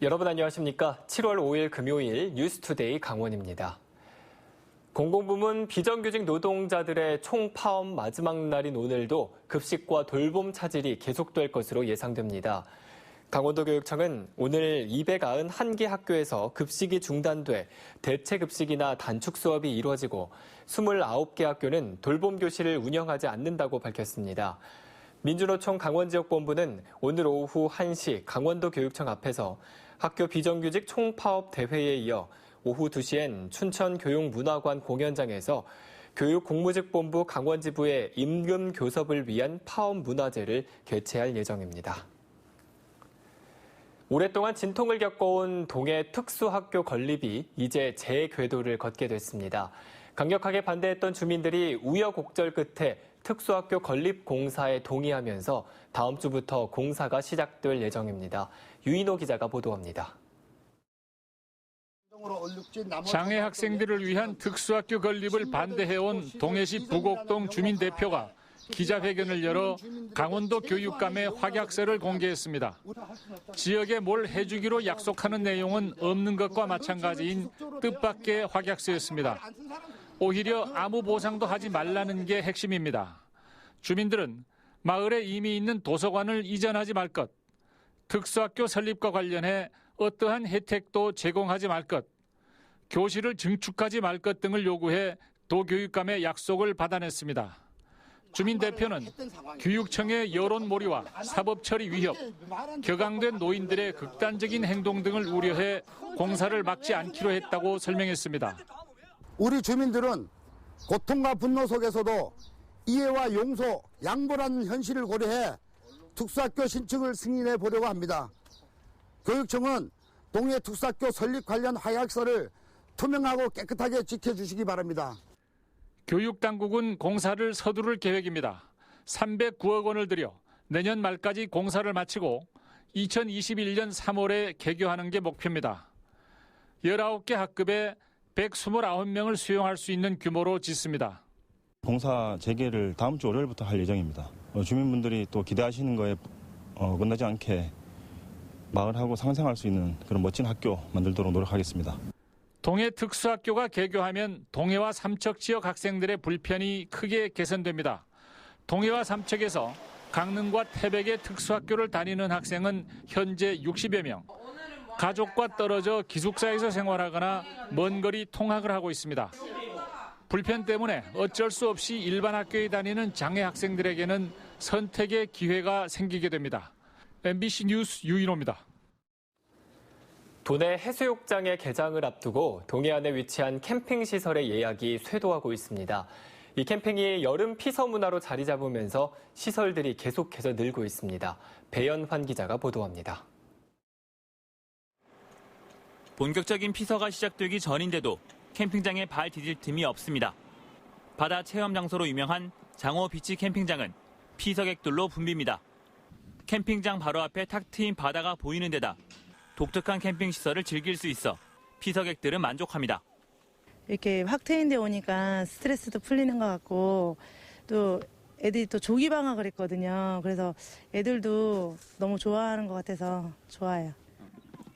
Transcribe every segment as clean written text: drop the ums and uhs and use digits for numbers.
여러분 안녕하십니까? 7월 5일 금요일 뉴스투데이 강원입니다. 공공부문 비정규직 노동자들의 총파업 마지막 날인 오늘도 급식과 돌봄 차질이 계속될 것으로 예상됩니다. 강원도교육청은 오늘 291개 학교에서 급식이 중단돼 대체급식이나 단축 수업이 이루어지고 29개 학교는 돌봄 교실을 운영하지 않는다고 밝혔습니다. 민주노총 강원지역본부는 오늘 오후 1시 강원도교육청 앞에서 학교 비정규직 총파업 대회에 이어 오후 2시엔 춘천교육문화관 공연장에서 교육공무직본부 강원지부의 임금 교섭을 위한 파업 문화제를 개최할 예정입니다. 오랫동안 진통을 겪어온 동해 특수학교 건립이 이제 재궤도를 걷게 됐습니다. 강력하게 반대했던 주민들이 우여곡절 끝에 특수학교 건립 공사에 동의하면서 다음 주부터 공사가 시작될 예정입니다. 유인호 기자가 보도합니다. 장애 학생들을 위한 특수학교 건립을 반대해온 동해시 부곡동 주민대표가 기자회견을 열어 강원도 교육감의 확약서를 공개했습니다. 지역에 뭘 해주기로 약속하는 내용은 없는 것과 마찬가지인 뜻밖의 확약서였습니다. 오히려 아무 보상도 하지 말라는 게 핵심입니다. 주민들은 마을에 이미 있는 도서관을 이전하지 말 것, 특수학교 설립과 관련해 어떠한 혜택도 제공하지 말 것, 교실을 증축하지 말 것 등을 요구해 도교육감의 약속을 받아냈습니다. 주민 대표는 교육청의 여론 몰이와 사법 처리 위협, 격앙된 노인들의 극단적인 행동 등을 우려해 공사를 막지 않기로 했다고 설명했습니다. 우리 주민들은 고통과 분노 속에서도 이해와 용서, 양보라는 현실을 고려해 특수학교 신축을 승인해 보려고 합니다. 교육청은 동해 특수학교 설립 관련 확약서를 투명하고 깨끗하게 지켜주시기 바랍니다. 교육당국은 공사를 서두를 계획입니다. 309억 원을 들여 내년 말까지 공사를 마치고 2021년 3월에 개교하는 게 목표입니다. 19개 학급에 129명을 수용할 수 있는 규모로 짓습니다. 공사 재개를 다음 주 월요일부터 할 예정입니다. 주민분들이 또 기대하시는 거에 어긋나지 않게 마을하고 상생할 수 있는 그런 멋진 학교 만들도록 노력하겠습니다. 동해 특수학교가 개교하면 동해와 삼척 지역 학생들의 불편이 크게 개선됩니다. 동해와 삼척에서 강릉과 태백의 특수학교를 다니는 학생은 현재 60여 명. 가족과 떨어져 기숙사에서 생활하거나 먼 거리 통학을 하고 있습니다. 불편 때문에 어쩔 수 없이 일반 학교에 다니는 장애 학생들에게는 선택의 기회가 생기게 됩니다. MBC 뉴스 유인호입니다. 도내 해수욕장의 개장을 앞두고 동해안에 위치한 캠핑시설의 예약이 쇄도하고 있습니다. 이 캠핑이 여름 피서 문화로 자리 잡으면서 시설들이 계속해서 늘고 있습니다. 배연환 기자가 보도합니다. 본격적인 피서가 시작되기 전인데도 캠핑장에 발 디딜 틈이 없습니다. 바다 체험 장소로 유명한 장호 비치 캠핑장은 피서객들로 붐빕니다. 캠핑장 바로 앞에 탁 트인 바다가 보이는 데다 독특한 캠핑 시설을 즐길 수 있어 피서객들은 만족합니다. 이렇게 확 트인 데 오니까 스트레스도 풀리는 것 같고 또 애들이 또 조기 방학을 했거든요. 그래서 애들도 너무 좋아하는 것 같아서 좋아요.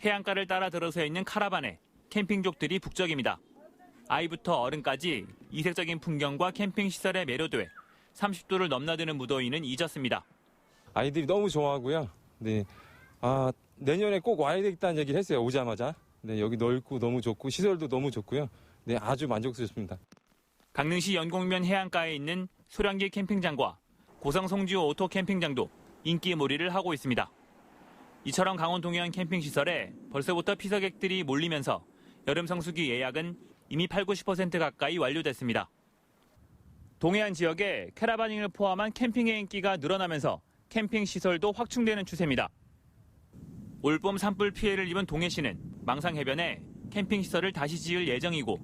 해안가를 따라 들어서 있는 카라반에 캠핑족들이 북적입니다. 아이부터 어른까지 이색적인 풍경과 캠핑 시설에 매료돼 30도를 넘나드는 무더위는 잊었습니다. 아이들이 너무 좋아하고요. 네, 내년에 꼭 와야 되겠다는 얘기를 했어요. 오자마자. 네, 여기 넓고 너무 좋고 시설도 너무 좋고요. 네, 아주 만족스럽습니다. 강릉시 연곡면 해안가에 있는 소량길 캠핑장과 고성 송지호 오토 캠핑장도 인기몰이를 하고 있습니다. 이처럼 강원 동해안 캠핑 시설에 벌써부터 피서객들이 몰리면서 여름 성수기 예약은 이미 80-90% 가까이 완료됐습니다. 동해안 지역에 캐러바닝을 포함한 캠핑의 인기가 늘어나면서 캠핑 시설도 확충되는 추세입니다. 올봄 산불 피해를 입은 동해시는 망상 해변에 캠핑 시설을 다시 지을 예정이고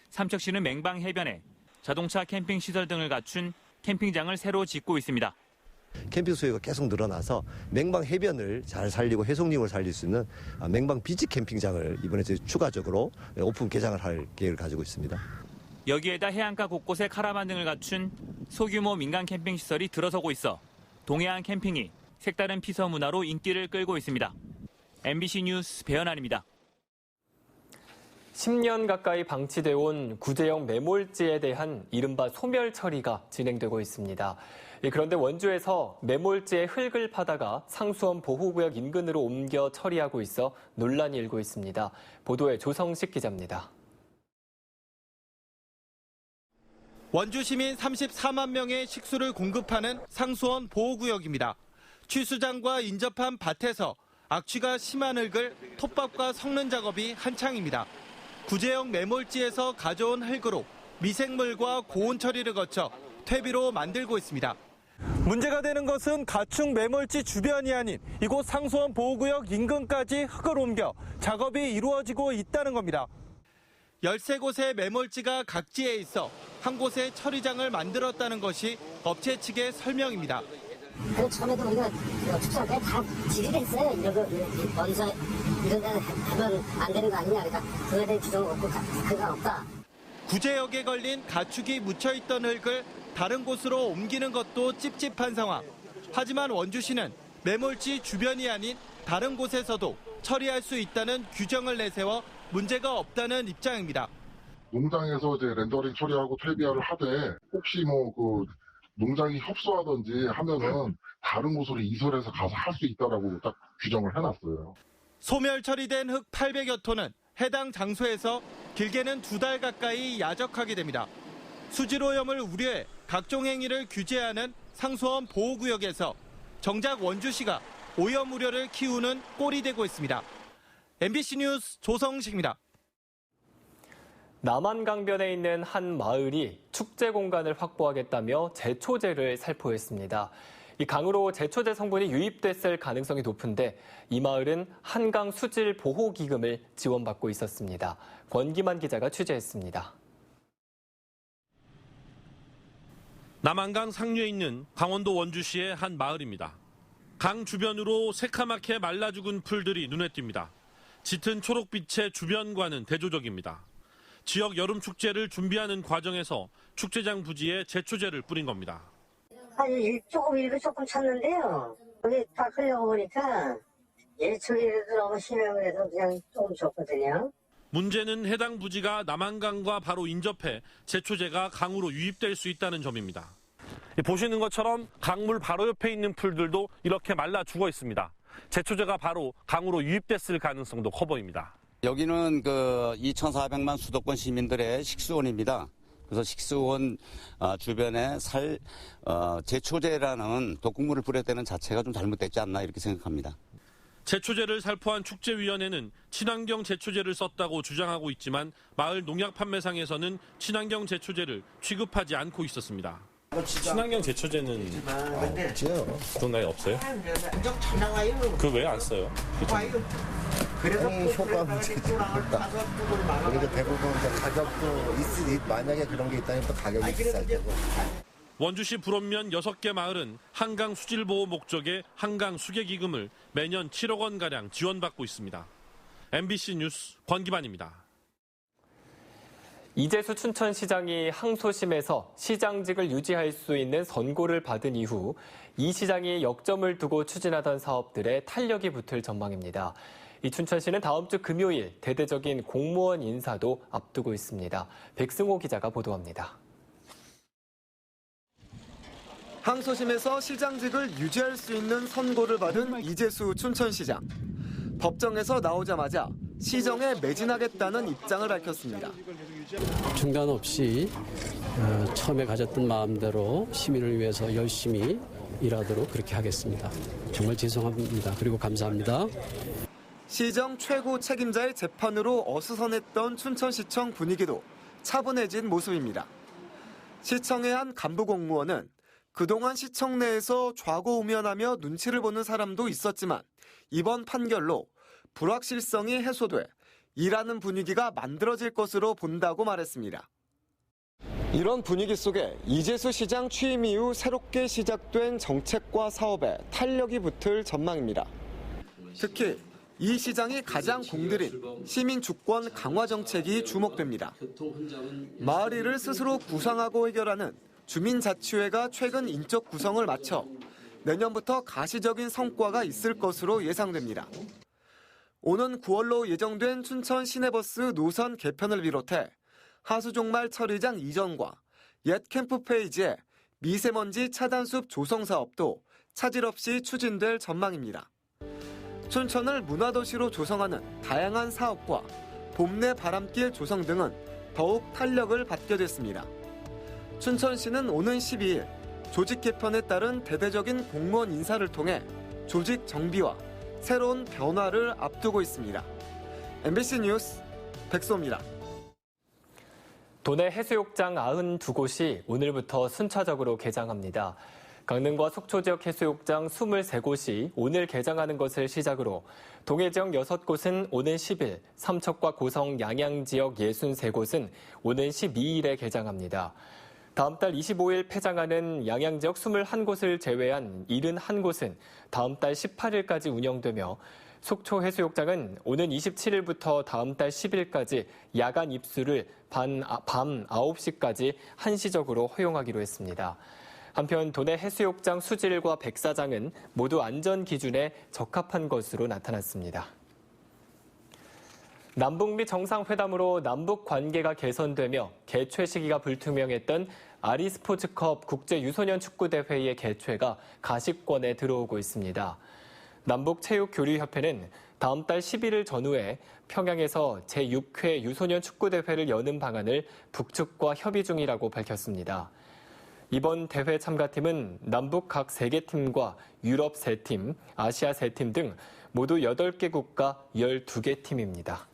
삼척시는 맹방 해변에 자동차 캠핑 시설 등을 갖춘 캠핑장을 새로 짓고 있습니다. 캠핑 수요가 계속 늘어나서 맹방 해변을 잘 살리고 해송림을 살릴 수 있는 맹방 비치 캠핑장을 이번에 추가적으로 오픈 개장을 할 계획을 가지고 있습니다. 여기에다 해안가 곳곳에 카라반 등을 갖춘 소규모 민간 캠핑 시설이 들어서고 있어 동해안 캠핑이 색다른 피서 문화로 인기를 끌고 있습니다. MBC 뉴스 배현환입니다. 10년 가까이 방치돼 온 구제형 매몰지에 대한 이른바 소멸 처리가 진행되고 있습니다. 그런데 원주에서 매몰지의 흙을 파다가 상수원 보호구역 인근으로 옮겨 처리하고 있어 논란이 일고 있습니다. 보도에 조성식 기자입니다. 원주 시민 34만 명의 식수를 공급하는 상수원 보호구역입니다. 취수장과 인접한 밭에서 악취가 심한 흙을 톱밥과 섞는 작업이 한창입니다. 구제형 매몰지에서 가져온 흙으로 미생물과 고온 처리를 거쳐 퇴비로 만들고 있습니다. 문제가 되는 것은 가축 매몰지 주변이 아닌 이곳 상수원 보호구역 인근까지 흙을 옮겨 작업이 이루어지고 있다는 겁니다. 13곳의 매몰지가 각지에 있어 한 곳에 처리장을 만들었다는 것이 업체 측의 설명입니다. 처음에도 우리가 축소할 때 다 지지를 했어요. 어디서 이런 데는 하면 안 되는 거 아니냐. 그러니까 그거에 대한 규정은 없고 그가 없다. 구제역에 걸린 가축이 묻혀있던 흙을 다른 곳으로 옮기는 것도 찝찝한 상황. 하지만 원주시는 매몰지 주변이 아닌 다른 곳에서도 처리할 수 있다는 규정을 내세워 문제가 없다는 입장입니다. 농장에서 이제 렌더링 처리하고 퇴비화를 하되 혹시 농장이 협소하든지 하면은 다른 곳으로 이설해서 가서 할 수 있다라고 딱 규정을 해놨어요. 소멸 처리된 흙 800여 톤은 해당 장소에서 길게는 2달 가까이 야적하게 됩니다. 수질오염을 우려해 각종 행위를 규제하는 상수원 보호구역에서 정작 원주시가 오염 우려를 키우는 꼴이 되고 있습니다. MBC 뉴스 조성식입니다. 남한강변에 있는 한 마을이 축제 공간을 확보하겠다며 제초제를 살포했습니다. 이 강으로 제초제 성분이 유입됐을 가능성이 높은데 이 마을은 한강 수질 보호 기금을 지원받고 있었습니다. 권기만 기자가 취재했습니다. 남한강 상류에 있는 강원도 원주시의 한 마을입니다. 강 주변으로 새카맣게 말라 죽은 풀들이 눈에 띕니다. 짙은 초록빛의 주변과는 대조적입니다. 지역 여름 축제를 준비하는 과정에서 축제장 부지에 제초제를 뿌린 겁니다. 조금 쳤는데요. 여기 다 흘려보니까 예초기도 너무 심해서 그래서 그냥 조금 줬거든요. 문제는 해당 부지가 남한강과 바로 인접해 제초제가 강으로 유입될 수 있다는 점입니다. 보시는 것처럼 강물 바로 옆에 있는 풀들도 이렇게 말라 죽어 있습니다. 제초제가 바로 강으로 유입됐을 가능성도 커 보입니다. 여기는 2,400만 수도권 시민들의 식수원입니다. 그래서 식수원 주변에 제초제라는 독극물을 뿌렸다는 자체가 좀 잘못됐지 않나 이렇게 생각합니다. 제초제를 살포한 축제위원회는 친환경 제초제를 썼다고 주장하고 있지만 마을 농약 판매상에서는 친환경 제초제를 취급하지 않고 있었습니다. 친환경 제초제는 그런 날 없어요? 그 왜 안 써요? 그래서 효과 문제니까. 그리고 대부분 가격도 만약에 그런 게 있다면 또 가격이 비쌀 테고. 원주시 불원면 6개 마을은 한강 수질 보호 목적의 한강 수계 기금을 매년 7억 원가량 지원받고 있습니다. MBC 뉴스 권기만입니다. 이재수 춘천시장이 항소심에서 시장직을 유지할 수 있는 선고를 받은 이후 이 시장이 역점을 두고 추진하던 사업들에 탄력이 붙을 전망입니다. 이 춘천시는 다음 주 금요일 대대적인 공무원 인사도 앞두고 있습니다. 백승호 기자가 보도합니다. 항소심에서 시장직을 유지할 수 있는 선고를 받은 이재수 춘천시장. 법정에서 나오자마자 시정에 매진하겠다는 입장을 밝혔습니다. 중단 없이 처음에 가졌던 마음대로 시민을 위해서 열심히 일하도록 그렇게 하겠습니다. 정말 죄송합니다. 그리고 감사합니다. 시정 최고 책임자의 재판으로 어수선했던 춘천시청 분위기도 차분해진 모습입니다. 시청의 한 간부 공무원은 그동안 시청 내에서 좌고우면하며 눈치를 보는 사람도 있었지만 이번 판결로 불확실성이 해소돼 일하는 분위기가 만들어질 것으로 본다고 말했습니다. 이런 분위기 속에 이재수 시장 취임 이후 새롭게 시작된 정책과 사업에 탄력이 붙을 전망입니다. 특히 이 시장이 가장 공들인 시민 주권 강화 정책이 주목됩니다. 마을 일을 스스로 구상하고 해결하는 주민자치회가 최근 인적 구성을 마쳐 내년부터 가시적인 성과가 있을 것으로 예상됩니다. 오는 9월로 예정된 춘천 시내버스 노선 개편을 비롯해 하수종말 처리장 이전과 옛 캠프 페이지의 미세먼지 차단숲 조성 사업도 차질 없이 추진될 전망입니다. 춘천을 문화도시로 조성하는 다양한 사업과 봄내 바람길 조성 등은 더욱 탄력을 받게 됐습니다. 춘천시는 오는 12일 조직 개편에 따른 대대적인 공무원 인사를 통해 조직 정비와 새로운 변화를 앞두고 있습니다. MBC 뉴스 백소입니다. 도내 해수욕장 92곳이 오늘부터 순차적으로 개장합니다. 강릉과 속초 지역 해수욕장 23곳이 오늘 개장하는 것을 시작으로 동해 지역 6곳은 오는 10일, 삼척과 고성, 양양 지역 63곳은 오는 12일에 개장합니다. 다음 달 25일 폐장하는 양양 지역 21곳을 제외한 71곳은 다음 달 18일까지 운영되며 속초 해수욕장은 오는 27일부터 다음 달 10일까지 야간 입수를 밤 9시까지 한시적으로 허용하기로 했습니다. 한편 도내 해수욕장 수질과 백사장은 모두 안전 기준에 적합한 것으로 나타났습니다. 남북미 정상회담으로 남북 관계가 개선되며 개최 시기가 불투명했던 아리스포츠컵 국제유소년 축구대회의 개최가 가시권에 들어오고 있습니다. 남북체육교류협회는 다음 달 11일 전후에 평양에서 제6회 유소년 축구대회를 여는 방안을 북측과 협의 중이라고 밝혔습니다. 이번 대회 참가팀은 남북 각 3개 팀과 유럽 3팀, 아시아 3팀 등 모두 8개 국가 12개 팀입니다.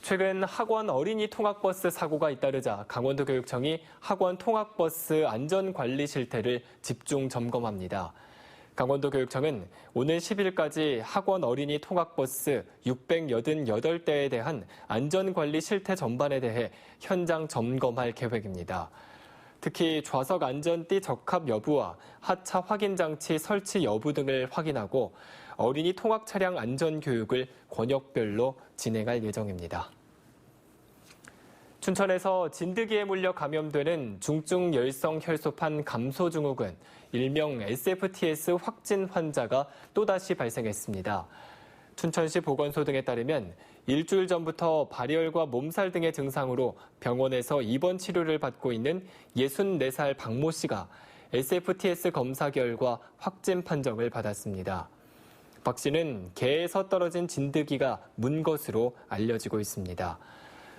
최근 학원 어린이 통학버스 사고가 잇따르자 강원도교육청이 학원 통학버스 안전관리 실태를 집중 점검합니다. 강원도교육청은 오늘 10일까지 학원 어린이 통학버스 688대에 대한 안전관리 실태 전반에 대해 현장 점검할 계획입니다. 특히 좌석 안전띠 적합 여부와 하차 확인 장치 설치 여부 등을 확인하고 어린이 통학 차량 안전 교육을 권역별로 진행할 예정입니다. 춘천에서 진드기에 물려 감염되는 중증 열성 혈소판 감소 증후군, 일명 SFTS 확진 환자가 또다시 발생했습니다. 춘천시 보건소 등에 따르면 일주일 전부터 발열과 몸살 등의 증상으로 병원에서 입원 치료를 받고 있는 64살 박모 씨가 SFTS 검사 결과 확진 판정을 받았습니다. 박 씨는 개에서 떨어진 진드기가 문 것으로 알려지고 있습니다.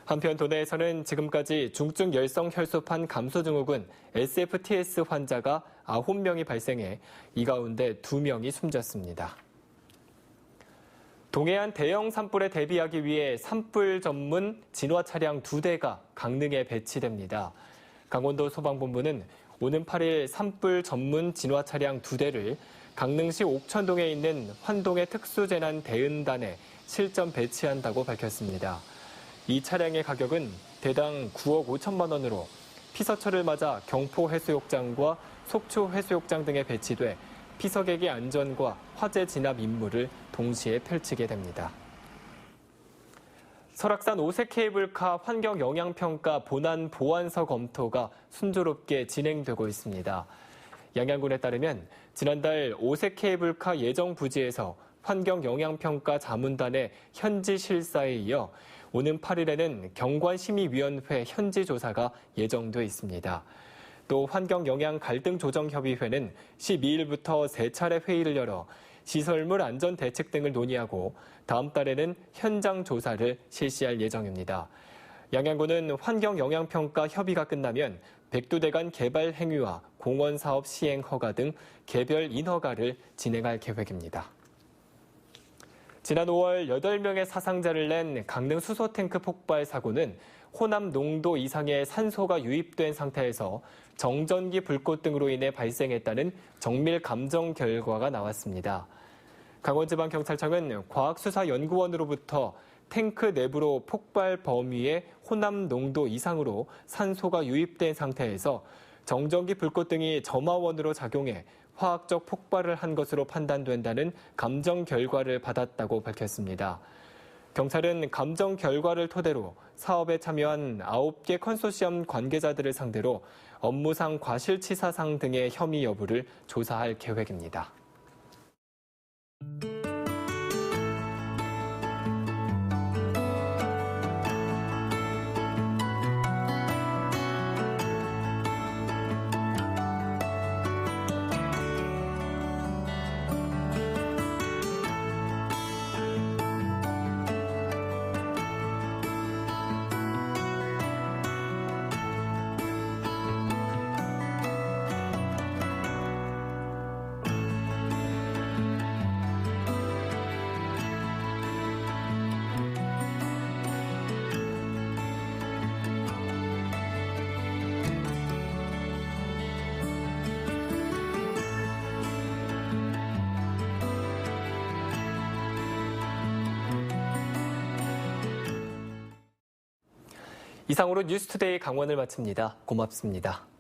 한편 도내에서는 지금까지 중증 열성 혈소판 감소 증후군 SFTS 환자가 9명이 발생해 이 가운데 2명이 숨졌습니다. 동해안 대형 산불에 대비하기 위해 산불 전문 진화 차량 2대가 강릉에 배치됩니다. 강원도 소방본부는 오는 8일 산불 전문 진화 차량 2대를 강릉시 옥천동에 있는 환동의 특수재난 대응단에 실전 배치한다고 밝혔습니다. 이 차량의 가격은 대당 9억 5천만 원으로 피서철을 맞아 경포 해수욕장과 속초 해수욕장 등에 배치돼 피서객의 안전과 화재 진압 임무를 동시에 펼치게 됩니다. 설악산 오색 케이블카 환경 영향평가 본안 보완서 검토가 순조롭게 진행되고 있습니다. 양양군에 따르면 지난달 오색 케이블카 예정 부지에서 환경 영향평가 자문단의 현지 실사에 이어 오는 8일에는 경관심의위원회 현지 조사가 예정돼 있습니다. 또 환경영향갈등조정협의회는 12일부터 3차례 회의를 열어 시설물 안전 대책 등을 논의하고 다음 달에는 현장 조사를 실시할 예정입니다. 양양군은 환경영향평가 협의가 끝나면 백두대간 개발 행위와 공원사업 시행 허가 등 개별 인허가를 진행할 계획입니다. 지난 5월 8명의 사상자를 낸 강릉 수소탱크 폭발 사고는 호남 농도 이상의 산소가 유입된 상태에서 정전기 불꽃 등으로 인해 발생했다는 정밀 감정 결과가 나왔습니다. 강원지방경찰청은 과학수사연구원으로부터 탱크 내부로 폭발 범위의 호남 농도 이상으로 산소가 유입된 상태에서 정전기 불꽃 등이 점화원으로 작용해 화학적 폭발을 한 것으로 판단된다는 감정 결과를 받았다고 밝혔습니다. 경찰은 감정 결과를 토대로 사업에 참여한 9개 컨소시엄 관계자들을 상대로 업무상 과실치사상 등의 혐의 여부를 조사할 계획입니다. 이상으로 뉴스투데이 강원을 마칩니다. 고맙습니다.